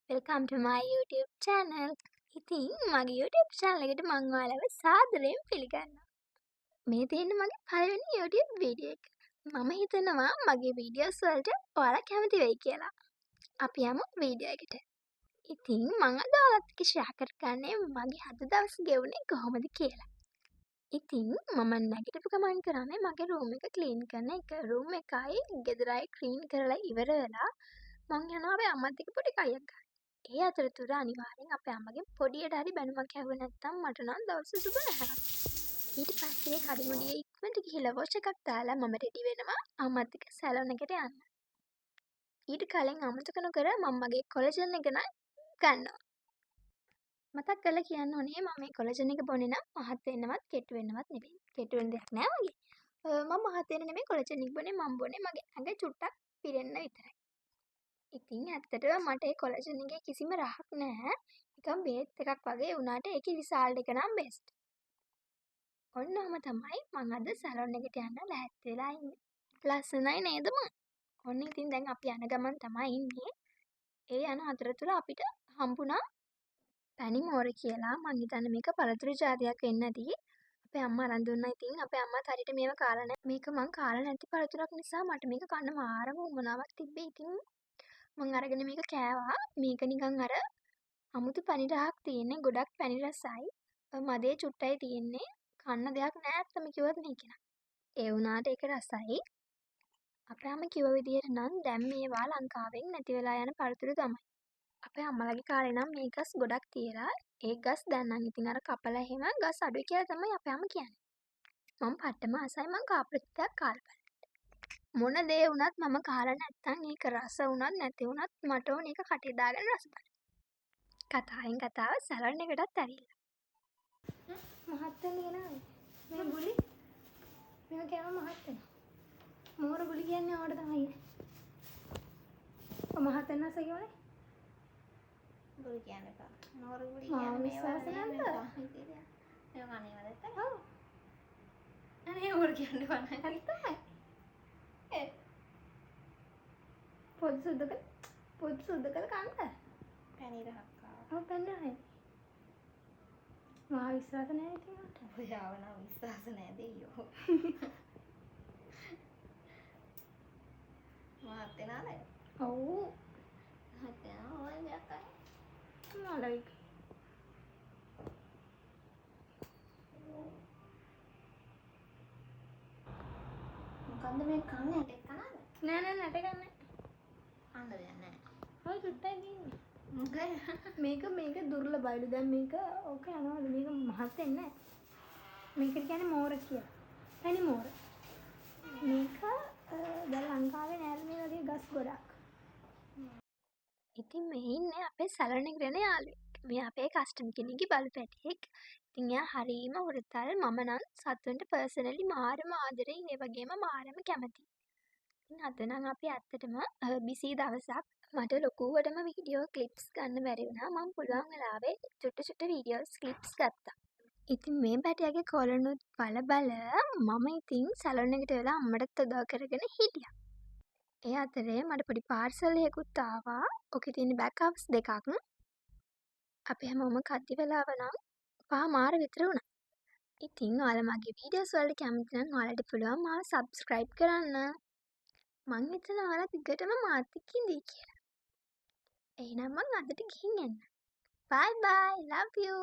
Welcome to my YouTube channel. ඉතින් මගේ YouTube channel එකට මං ඔයාලව සාදරයෙන් පිළිගන්නවා. මේ තියෙන්නේ මගේ පළවෙනි YouTube වීඩියෝ එක. මම හිතනවා මගේ වීඩියෝස් වලට ඔයාලා කැමති වෙයි කියලා. අපි යමු වීඩියෝ එකට. ඉතින් මං අද ඔයාලත් එක්ක ෂෙයා කරගන්නේ මගේ අද දවස් ගෙවුනේ කොහොමද කියලා. ඉතින් මම නැගිටපු ගමන් කරන්නේ මගේ රූම් එක ක්ලීන් කරන එක. රූම් එකයි ගෙදරයි ක්ලීන් කරලා ඉවර වෙලා මං යනවා අපේ අම්මත් එක්ක පොඩි කයියක් ගන්න. ඒ අතරතුර අනිවාර්යෙන් අපේ අම්මගෙන් පොඩියට හරි බැනුමක් ඇහුවේ නැත්තම් මට නම් දවස සුබ නැහැ. ඊට පස්සේ කඩිමුඩියේ ඉක්මනට ගිහිල්ලා වොෂ් එකක් දාලා මම රෙඩි වෙනවා අම්මත් එක්ක සැලොන් එකට යන්න. ඊට කලින් අමතක නොකර මම මගේ කොලජන් එක නම් ගන්නවා. මතක් කරලා කියන්න ඕනේ මම මේ කොලජන් එක බොන්නේ නම් මහත් වෙන්නවත් කෙටු වෙන්නවත් නෙවෙයි. කෙටු වෙන දෙයක් නෑ වගේ. මම මහත් වෙන්න නෙමෙයි කොලජන් එක බොන්නේ මම බොන්නේ මගේ ඇඟ චුට්ටක් පිරෙන්න විතරයි. ඉතින් ඇත්තටම මට ඒ කොලජන් එකේ කිසිම රහක් නැහැ. නිකන් බේත් එකක් වගේ වුණාට ඒකේ රිසල්ට් එක නම් බෙස්ට්. ඔන්න ඔහම තමයි මං අද සැලොන් එකට යන්න ලෑස්ති වෙලා ඉන්නේ. ලස්සනයි නේද මං? ඔන්න ඉතින් දැන් අපි යන ගමන් තමයි ඉන්නේ. ඒ යන අතරතුර අපිට හම්බුණා පැණි මෝර කියලා. මං හිතන්නේ මේක පළතුරු ජාතියක් වෙන්න ඇති. අපේ අම්මා අරන් දුන්නා. ඉතින් අපේ අම්මාත් හරියට මේව කාලා නැහැ. මේක මං කාලා නැති පළතුරක් නිසා මට මේක කන්න මාරම උවමනාවක් තිබ්බේ. ඉතින් මං අරගෙන මේක කෑවා. මේක නිකන් අර අමුතු පැණි රහක් තියෙන්නේ. ගොඩක් පැණි රසයි. මදේ චුට්ටයි තියෙන්නේ. කන්න දෙයක් නෑ ඇත්තම කිව්වොත් මේක නම්. ඒ වුණාට ඒක රසයි. අපේ අම්මා කිව්ව විදිහට නම් දැන් මේවා ලංකාවෙන් නැති වෙලා යන පළතුරු තමයි. අපේ අම්මලාගේ කාලේ නම් මේ ගස් ගොඩක් තියලා ඒ ගස් දැන් නම් ඉතින් අර කපලා එහෙම ගස් අඩුයි කියලා තමයි අපේ අම්මා කියන්නේ. මම පට්ටම ආසයි මං කාප්‍රතියක් කාලා මොන දේ වුණත් මම කාලා නැත්තම් ඒක රස වුණත් නැති වුණත් මට ඕන ඒක කටේ දාගෙන රස බලන්න. කතාවෙන් කතාව සැලොන් එකටත් ඇවිල්ලා. මහත් වෙන්නේ නෑ. මේ ගුලි මේක කෑම මහත් වෙනවා. මෝර ගුලි කියන්නේ ආවට තමයි. ඔය මහත් වෙනස කියවනේ. ගුලි කියන්න එපා. මෝර ගුලි මාව කියන්නේ විශ්වාස නැද්ද? මේව කන්නේ නැත්තම්. ඔව්. අනේ මෝර කියන්න එපා නේද? හරි තමයි. පොඩි සුද්ද කළ කන්න. පැණි රහක් ආවා. ඔව් කන්න. මාව විශ්වාස නැහැ කියනට. ඔයාව නම් විශ්වාස නැහැ දෙයියෝ. මහත් වෙනාද? ඔව්. මහත් වෙනවා ඔය දෙයක් අය. මලයි. මොකද්ද මේ කන්නේ ඇටෙක් කනද? නෑ නැට ගන්න. කන්න දෙයක් නැහැ. ඔය චුට්ටයි තියෙන්නේ. මොකද? මේක දුර්ලභයිලු. දැන් මේක ඕක යනවලු. මේක මහත් වෙන්නේ නැහැ. මේකට කියන්නේ මෝර කියලා. පැණි මෝර. මේක දැන් ලංකාවේ නෑද මේ වගේ ගස් ගොඩක්. ඉතින් මේ ඉන්නේ අපේ සැලොන් එකට යන යාළුවෙක්. මේ අපේ කස්ටමර් කෙනෙක්ගේ බලු පැටියෙක්. ඉතින් එයා හරීම හුරතල්. මම නම් සතුන්ට පර්සනලි මාරම ආදරෙයි. ඒ වගේම මාරම කැමතියි. ඉතින් අද නම් අපි ඇත්තටම බිසී දවසක්. මට ලොකුවටම වීඩියෝ ක්ලිප්ස් ගන්න බැරි වුණා. මම පුළුවන් වෙලාවේ චුට්ට වීඩියෝස් ක්ලිප්ස් ගත්තා. ඉතින් මේ පැටියාගේ කොලනුත් බල මම ඉතින් සැලොන් එකට වෙලා අම්මටත් උදව් කරගෙන හිටියා. ඒ අතරේ මට පොඩි පාර්සල් එකකුත් ආවා. ඕකේ තියෙන බෑග්ස් දෙකක්. අපි හැමෝම කද්දි වෙලාව නම් 5:00 විතර වුණා. ඉතින් ඔයාලා මගේ වීඩියෝස් වලට කැමති නම් ඔයාලට පුළුවන් මාව සබ්ස්ක්‍රයිබ් කරන්න. මං හිතනවා ඔයාලා දිගටම මාත් එක්ක ඉඳී කියලා. එහෙනම් මං අදට ගිහින් එන්න. Bye bye. Love you.